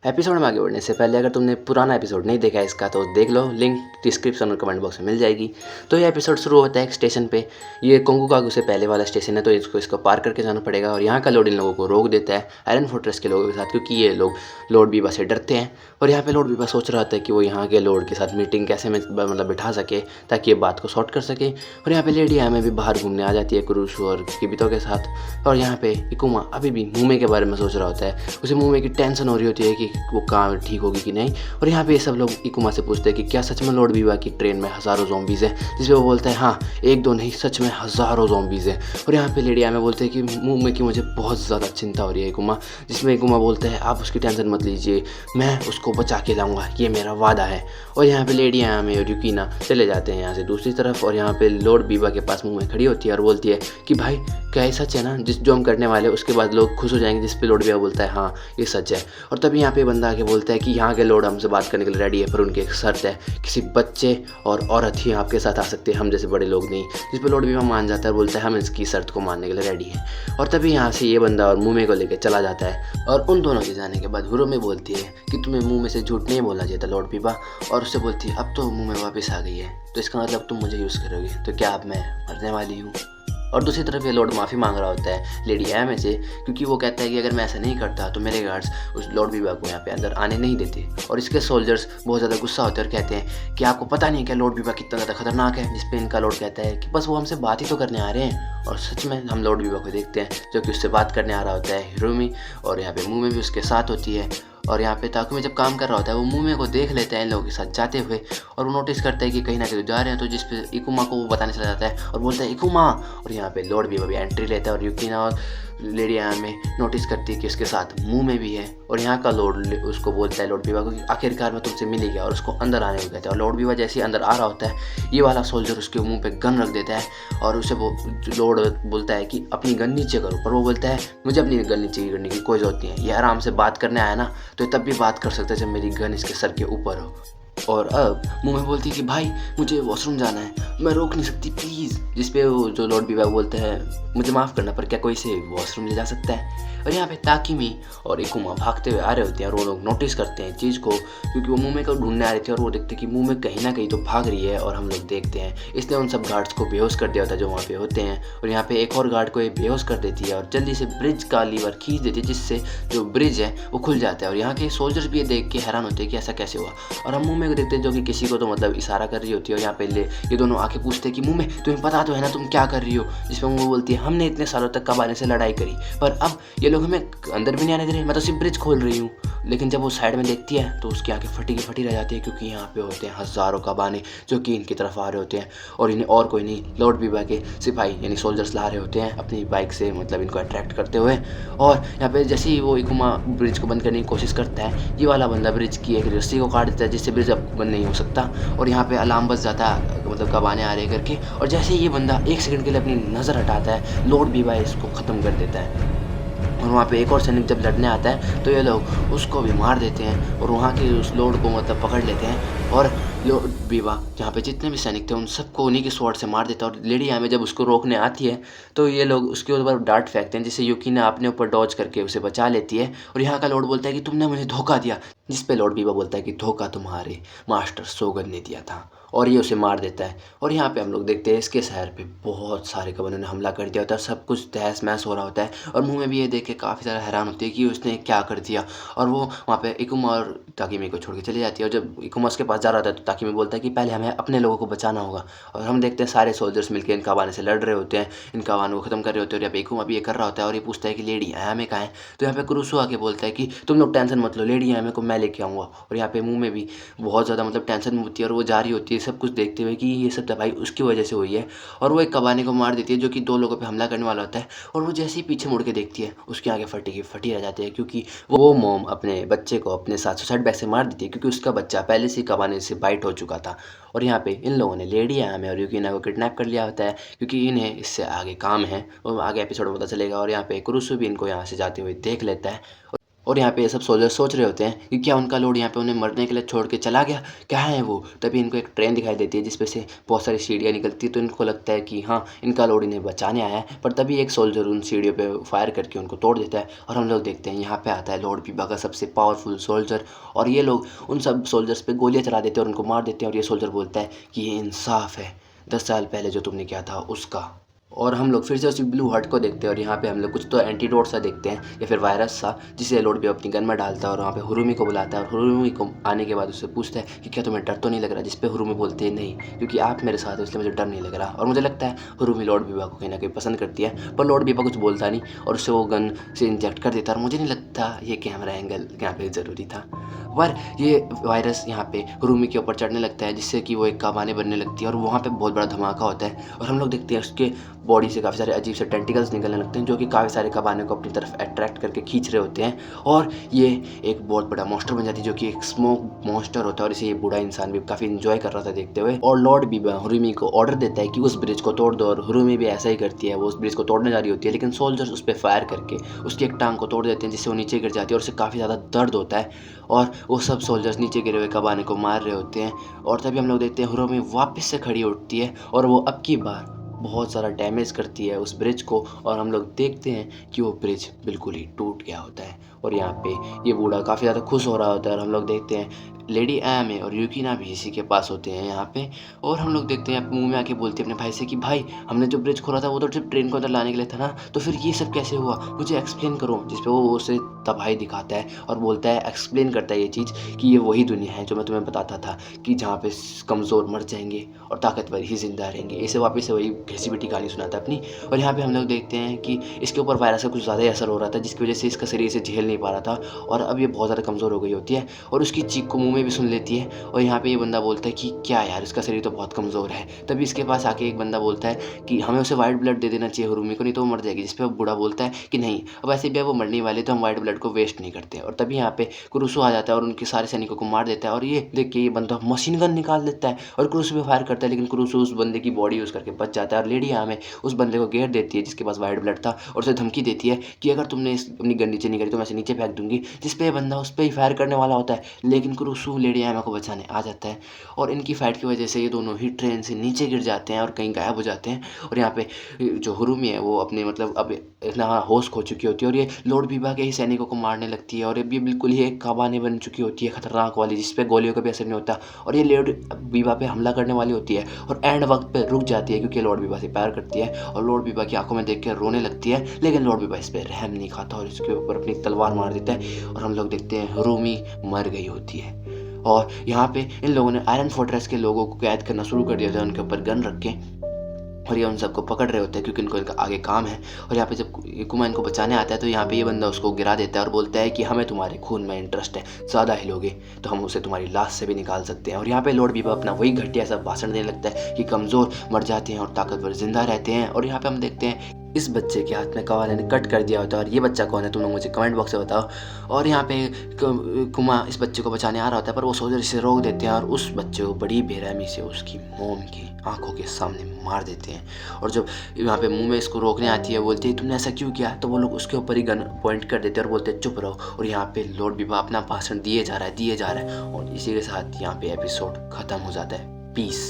Episode में आगे बढ़ने से पहले अगर तुमने पुराना एपिसोड नहीं देखा है इसका तो देख लो, लिंक डिस्क्रिप्शन और कमेंट बॉक्स में मिल जाएगी। तो ये एपिसोड शुरू होता है एक स्टेशन पे। ये कोंगुकागु से पहले वाला स्टेशन है, तो इसको पार करके जाना पड़ेगा और यहाँ का लॉर्ड इन लोगों को रोक देता है आयरन फोर्ट्रेस के लोगों के साथ, क्योंकि ये लोग लॉर्ड बीबा से डरते हैं। और यहाँ पे लॉर्ड बीबा सोच रहा था कि वो यहाँ के लॉर्ड के साथ मीटिंग कैसे मतलब बिठा सके ताकि ये बात को सॉर्ट कर सके। और यहाँ पे लेडी आमे भी बाहर घूमने आ जाती है कुरुशु और किबितो के साथ। और यहाँ पे इकुमा अभी भी मूमे के बारे में सोच रहा होता है। उसे मूमे की टेंशन हो रही होती है कि वो काम ठीक होगी कि नहीं। और यहाँ पे सब लोग इकुमा से पूछते हैं कि क्या सच में लॉर्ड बीबा की ट्रेन में हज़ारों ज़ॉम्बीज़ हैं, जिसपे वो बोलता है हाँ, एक दो नहीं, सच में हज़ारों ज़ॉम्बीज़ हैं। और यहाँ पे लेडी आमे बोलते हैं कि मुँह में कि मुझे बहुत ज़्यादा चिंता हो रही है इकुमा, जिसमें इकुमा बोलता है आप उसकी टेंशन मत लीजिए, मैं उसको बचा के लाऊंगा, ये मेरा वादा है। और यहाँ पे लेडी आमे और युकीना चले जाते हैं यहाँ से दूसरी तरफ। और यहाँ पे लॉर्ड बीबा के पास मुँह में खड़ी होती है और बोलती है कि भाई क्या ये सच है ना, जो हम करने वाले हैं उसके बाद लोग खुश हो जाएंगे। जिस पे लॉर्ड बीबा बोलता है हाँ ये सच है। और तभी यहाँ पे बंदा आके बोलता है कि यहाँ के लॉर्ड हमसे बात करने के लिए रेडी है, पर उनकी एक शर्त है, किसी बच्चे और औरत ही आपके साथ आ सकते हैं, हम जैसे बड़े लोग नहीं। जिस पे लॉर्ड बीबा मान जाता है और बोलता है हम इसकी शर्त को मानने के लिए रेडी हैं। और तभी यहाँ से ये बंदा और मुँह को लेकर चला जाता है। और उन दोनों के जाने के बाद हुरोमे बोलती है कि तुम्हें मुँह में से झूठ नहीं बोलना चाहिए था लॉर्ड बीबा। और उससे बोलती है अब तो मुँह में वापस आ गई है, तो इसका मतलब तुम मुझे यूज़ करोगे, तो क्या अब मैं मरने वाली हूँ। और दूसरी तरफ ये लॉर्ड माफ़ी मांग रहा होता है लेडी आमे से, क्योंकि वो कहता है कि अगर मैं ऐसा नहीं करता तो मेरे गार्ड्स उस लॉर्ड बीबा को यहाँ पे अंदर आने नहीं देते। और इसके सोल्जर्स बहुत ज़्यादा गुस्सा होते हैं और कहते हैं कि आपको पता नहीं क्या लॉर्ड बीबा कितना ज़्यादा खतरनाक है। जिस पे इनका लॉर्ड कहता है कि बस वो हमसे बात ही तो करने आ रहे हैं। और सच में हम लॉर्ड बीबा को देखते हैं जो कि उससे बात करने आ रहा होता है हिरोमी। और यहाँ पे मुँह में भी उसके साथ होती है। और यहाँ पे ताकुमी जब काम कर रहा होता है वो मुँह को देख लेते हैं इन लोगों के साथ जाते हुए। और वो नोटिस करता है कि कहीं ना कहीं जा रहे हैं, तो जिस पे इकुमा को वो बताने चला जाता है और बोलता है इकुमा। और यहाँ पे लॉर्ड बीबा भी एंट्री लेता है और युकीना और लेडी आमे नोटिस करती है कि उसके साथ मुँह में भी है। और यहाँ का लॉर्ड उसको बोलता है लॉर्ड बीबा को कि आखिरकार मैं तुमसे मिल ही गया, और उसको अंदर आने को कहता है। और लॉर्ड बीबा जैसे ही अंदर आ रहा होता है ये वाला सोल्जर उसके मुंह पे गन रख देता है और उसे वो लॉर्ड बोलता है कि अपनी गन नीचे करो। पर वो बोलता है मुझे अपनी गन नीचे करने की कोई ज़रूरत नहीं है, ये आराम से बात करने आया ना तो तब भी बात कर सकता है जब मेरी गन इसके सर के ऊपर हो। और अब मुँह में बोलती है कि भाई मुझे वॉशरूम जाना है, मैं रोक नहीं सकती प्लीज़। जिस पे वो जो लॉर्ड बीबा बोलता है मुझे माफ़ करना, पर क्या कोई से वॉशरूम ले जा सकता है। और यहाँ पे ताकिमी और इकुमा भागते हुए आ रहे होते हैं और वो लोग नोटिस करते हैं चीज़ को, क्योंकि वो मुँह में को ढूंढने आ रहे थे और वो देखते कि मुँह में कहीं ना कहीं तो भाग रही है। और हम लोग देखते हैं इसने उन सब गार्ड्स को बेहोश कर दिया होता है जो वहाँ पे होते हैं। और यहाँ पे एक और गार्ड को ये बेहोश कर देती है और जल्दी से ब्रिज का लीवर खींच देती है, जिससे जो ब्रिज है वो खुल जाता है। और यहाँ के सोल्जर्स भी ये देख के हैरान होते हैं कि ऐसा कैसे हुआ। और हम मुँह में को देखते हैं जो कि किसी को तो मतलब इशारा कर रही होती है। और यहाँ पे ये दोनों आके पूछते हैं कि मुँह में तुम्हें पता तो है ना तुम क्या कर रही हो। जिसमें मुँह बोलती है हमने इतने सालों तक कबाने से लड़ाई करी, पर अब ये लोग हमें अंदर भी नहीं आने दे रहे, मैं तो सिर्फ ब्रिज खोल रही हूँ। लेकिन जब वो साइड में देखती है तो उसकी आंखें फटी की फटी रह जाती है, क्योंकि यहाँ पे होते हैं हज़ारों कबाने जो कि इनकी तरफ आ रहे होते हैं। और इन्हें और कोई नहीं लॉर्ड बीबा के सिपाही यानी सोल्जर्स ला रहे होते हैं अपनी बाइक से, मतलब इनको अट्रैक्ट करते हुए। और यहाँ पे जैसे ही वो इकुमा ब्रिज को बंद करने की कोशिश करता है ये वाला बंदा ब्रिज की एक रस्सी को काट देता है, जिससे ब्रिज अब बंद नहीं हो सकता। और यहाँ पे अलार्म बज जाता है मतलब कबाने आ रहे करके। और जैसे ही ये बंदा एक सेकंड के लिए अपनी नज़र हटाता है लॉर्ड बीबा इसको ख़त्म कर देता है। और वहाँ पे एक और सैनिक जब लड़ने आता है तो ये लोग उसको भी मार देते हैं और वहाँ के उस लॉर्ड को मतलब पकड़ लेते हैं। और लॉर्ड बीबा जहाँ पे जितने भी सैनिक थे उन सबको उन्हीं के स्वॉर्ड से मार देता है। और लेडी आमे जब उसको रोकने आती है तो ये लोग उसके ऊपर डांट फेंकते हैं, जिससे युकीना अपने ऊपर डॉज करके उसे बचा लेती है। और यहाँ का लॉर्ड बोलता है कि तुमने मुझे धोखा दिया। जिस पे लॉर्ड बीबा बोलता है कि धोखा तुम्हारे मास्टर सोगन ने दिया था, और ये उसे मार देता है। और यहाँ पे हम लोग देखते हैं इसके शहर पे बहुत सारे कबानों ने हमला कर दिया होता है, सब कुछ तहस महस हो रहा होता है। और मुँह में भी ये देख के काफ़ी ज़्यादा हैरान होती है कि उसने क्या कर दिया। और वो वहाँ पे इकुमा और ताकिमी को छोड़ के चली जाती है। और जब इकुमा उसके पास जा रहा था तो ताकिमी बोलता है कि पहले हमें अपने लोगों को बचाना होगा। और हम देखते हैं सारे सोल्जर्स मिलकर इन कबाने से लड़ रहे होते हैं, इन कबानों को ख़त्म कर रहे होते हैं। और यहाँ पे इकुमा भी ये कर रहा होता है और ये पूछता है कि लेडी आमे कहाँ है। तो यहाँ पे कुरुसु आके बोलता है कि तुम लोग टेंशन मत लो, लेडी आमे को मैं लेके आऊँगा। और यहाँ पे मुँह में भी बहुत ज़्यादा मतलब टेंशन होती है और वो जा रही होती है सब कुछ देखते हुए कि ये सब दवाई उसकी वजह से हुई है। और वो एक कबाने को मार देती है जो कि दो लोगों पे हमला करने वाला होता है। और वो जैसे ही पीछे मुड़ के देखती है उसकी आंखें फटी की फटी रह जाती है, क्योंकि वो मॉम अपने बच्चे को अपने साथ सुसाइड बैग से मार देती है, क्योंकि उसका बच्चा पहले से ही कबाने से बाइट हो चुका था। और यहाँ पे इन लोगों ने लेडी आमे और युकीना को किडनैप कर लिया होता है, क्योंकि इन्हें इससे आगे काम है, वो आगे एपिसोड में पता चलेगा। और यहाँ पे कुरुसु भी इनको यहाँ से जाते हुए देख लेता है। और यहाँ पे ये सब सोल्जर सोच रहे होते हैं कि क्या उनका लॉर्ड यहाँ पे उन्हें मरने के लिए छोड़ के चला गया, कहाँ है वो। तभी इनको एक ट्रेन दिखाई देती है जिसपे से बहुत सारी सीढ़ियाँ निकलती है, तो इनको लगता है कि हाँ इनका लॉर्ड इन्हें बचाने आया है। पर तभी एक सोल्जर उन सीढ़ियों पे फायर करके उनको तोड़ देता है और हम लोग देखते हैं यहाँ पे आता है लॉर्ड बीबा का सबसे पावरफुल सोल्जर, और ये लोग उन सब सोल्जर्स पे गोलियाँ चला देते हैं और उनको मार देते हैं। और ये सोल्जर बोलता है कि ये इंसाफ है 10 साल पहले जो तुमने किया था उसका। और हम लोग फिर से उसी ब्लू हट को देखते हैं और यहाँ पे हम लोग कुछ तो एंटीडोट सा देखते हैं या फिर वायरस सा, जिसे लॉर्ड भी अपनी गन में डालता है और वहाँ पे हुरुमी को बुलाता है। और हुरुमी को आने के बाद उससे पूछता है कि क्या तुम्हें डर तो नहीं लग रहा, जिस पे हुरुमी बोलते हैं नहीं, क्योंकि आप मेरे साथ हो इसलिए मुझे डर नहीं लग रहा। और मुझे लगता है हुरुमी लॉर्ड बीबा को कहीं ना कहीं पसंद करती है, पर लॉर्ड बीबा कुछ बोलता नहीं और उससे वो गन से इंजेक्ट कर देता है। और मुझे नहीं लगता ये कैमरा एंगल यहाँ पे ज़रूरी था, पर ये वायरस यहाँ पे हुरुमी के ऊपर चढ़ने लगता है जिससे कि वो एक काबाने बनने लगती है और वहाँ पे बहुत बड़ा धमाका होता है। और हम लोग देखते हैं उसके बॉडी से काफ़ी सारे अजीब से टेंटिकल्स निकलने लगते हैं जो कि काफ़ी सारे काबाने को अपनी तरफ अट्रैक्ट करके खींच रहे होते हैं। और ये एक बहुत बड़ा मॉन्स्टर बन जाती है जो कि एक स्मोक मॉन्स्टर होता है, और इसे ये बूढ़ा इंसान भी काफ़ी इंजॉय कर रहा था देखते हुए। और लॉर्ड बीबा हुरुमी को ऑर्डर देता है कि उस ब्रिज को तोड़ दो, और हुरुमी भी ऐसा ही करती है, वो उस ब्रिज को तोड़ने जा रही होती है, लेकिन सोल्जर्स उस पर फायर करके उसकी एक टांग को तोड़ देते हैं जिससे वो नीचे गिर जाती है और उसे काफ़ी ज़्यादा दर्द होता है। और वो सब सोल्जर्स नीचे गिरे हुए काबाने को मार रहे होते हैं। और तभी हम लोग देखते हैं हुरुमी वापस से खड़ी उठती है और वो अब की बार बहुत सारा डैमेज करती है उस ब्रिज को, और हम लोग देखते हैं कि वो ब्रिज बिल्कुल ही टूट गया होता है। और यहाँ पे ये बूढ़ा काफ़ी ज़्यादा खुश हो रहा होता है और हम लोग देखते हैं लेडी एम और यूकिना भी इसी के पास होते हैं यहाँ पे। और हम लोग देखते हैं मुंह में आके बोलती है अपने भाई से कि भाई हमने जो ब्रिज खोला था वो तो सिर्फ ट्रेन को अंदर लाने के लिए था ना, तो फिर ये सब कैसे हुआ, मुझे एक्सप्लेन करो। जिस पे वो उसे तबाही दिखाता है और बोलता है, एक्सप्लेन करता है ये चीज़ कि ये वही दुनिया है जो मैं तुम्हें बताता था कि जहाँ पे कमज़ोर मर जाएंगे और ताकतवर ही जिंदा रहेंगे। इसे वापस से वही घिसी पिटी कहानी सुनाता है अपनी। और यहाँ पे हम लोग देखते हैं कि इसके ऊपर वायरस का कुछ ज़्यादा ही असर हो रहा था जिसकी वजह से इसका शरीर इसे झेल नहीं पा रहा था और अब ये बहुत ज़्यादा कमज़ोर हो गई होती है और उसकी चीख को मुंह में भी सुन लेती है। और यहाँ पे ये बंदा बोलता है कि क्या यार इसका शरीर तो बहुत कमज़ोर है। तभी इसके पास आके एक बंदा बोलता है कि हमें उसे वाइट ब्लड दे देना चाहिए हुरुमी को, नहीं तो वो मर जाएगी। जिस पे वो बूढ़ा बोलता है कि नहीं, अब ऐसे भी वो मरने वाले तो हम वाइट ब्लड को वेस्ट नहीं करते। और तभी यहाँ पे क्रूसो आ जाता है और उनके सारे सैनिकों को मार देता है और ये देख के ये बंदा मशीन गन निकाल देता है और क्रूसो पे फायर करता है, लेकिन क्रूसो उस बंदे की बॉडी यूज़ करके बच जाता है। और लेडी हमें उस बंदे को घेर देती है जिसके पास वाइट ब्लड था और उसे धमकी देती है कि अगर तुमने अपनी गन नीचे नहीं करी तो मैं इसे नीचे फेंक दूंगी। जिस पे बंदा उस पर ही फायर करने वाला होता है, लेकिन क्रूसो लेडी एमा को बचाने आ जाता है और इनकी फाइट की वजह से ये दोनों ही ट्रेन से नीचे गिर जाते हैं और कहीं गायब हो जाते हैं। और यहाँ पे जो हुरुमी है वो अपने मतलब अब इतना होश खो चुकी होती है और ये लॉर्ड बीबा के ही सैनिकों को मारने लगती है और ये भी बिल्कुल ही एक काबाने बन चुकी होती है खतरनाक वाली, जिस पे गोलियों का भी असर नहीं होता। और ये लॉर्ड बीबा पे हमला करने वाली होती है और एंड वक्त पे रुक जाती है क्योंकि लॉर्ड बीबा से प्यार करती है और लॉर्ड बीबा की आंखों में देख कर रोने लगती है, लेकिन लॉर्ड बीबा इस पर रहम नहीं खाता और इसके ऊपर अपनी तलवार मार देता है और हम लोग देखते हैं हुरुमी मर गई होती है। और यहाँ पे इन लोगों ने आयरन फोर्ट्रेस के लोगों को कैद करना शुरू कर दिया था उनके ऊपर गन रख के, और ये उन सबको पकड़ रहे होते हैं क्योंकि इनको इनका आगे काम है। और यहाँ पे जब कुमा इनको बचाने आता है तो यहाँ पे ये बंदा उसको गिरा देता है और बोलता है कि हमें तुम्हारे खून में इंटरेस्ट है, ज़्यादा हिलोगे तो हम उसे तुम्हारी लाश से भी निकाल सकते हैं। और यहाँ पे लॉर्ड बीबा अपना वही घटिया सा भाषण देने लगता है कि कमज़ोर मर जाते हैं और ताकतवर जिंदा रहते हैं। और यहाँ पे हम देखते हैं इस बच्चे के हाथ में कवाले ने कट कर दिया होता है और ये बच्चा कौन है तुम लोग मुझे कमेंट बॉक्स में बताओ। और यहाँ पे कुमा इस बच्चे को बचाने आ रहा होता है पर वो सोल्जर इसे रोक देते हैं और उस बच्चे को बड़ी बेरहमी से उसकी मोम की आंखों के सामने मार देते हैं। और जब यहाँ पे मुंह में इसको रोकने आती है बोलती है तुमने ऐसा क्यों किया, तो वो लोग उसके ऊपर ही गन पॉइंट कर देते हैं और बोलते हैं चुप रहो। और यहाँ पे लॉर्ड बीबा अपना भाषण दिए जा रहा है और इसी के साथ यहाँ पे एपिसोड ख़त्म हो जाता है। पीस।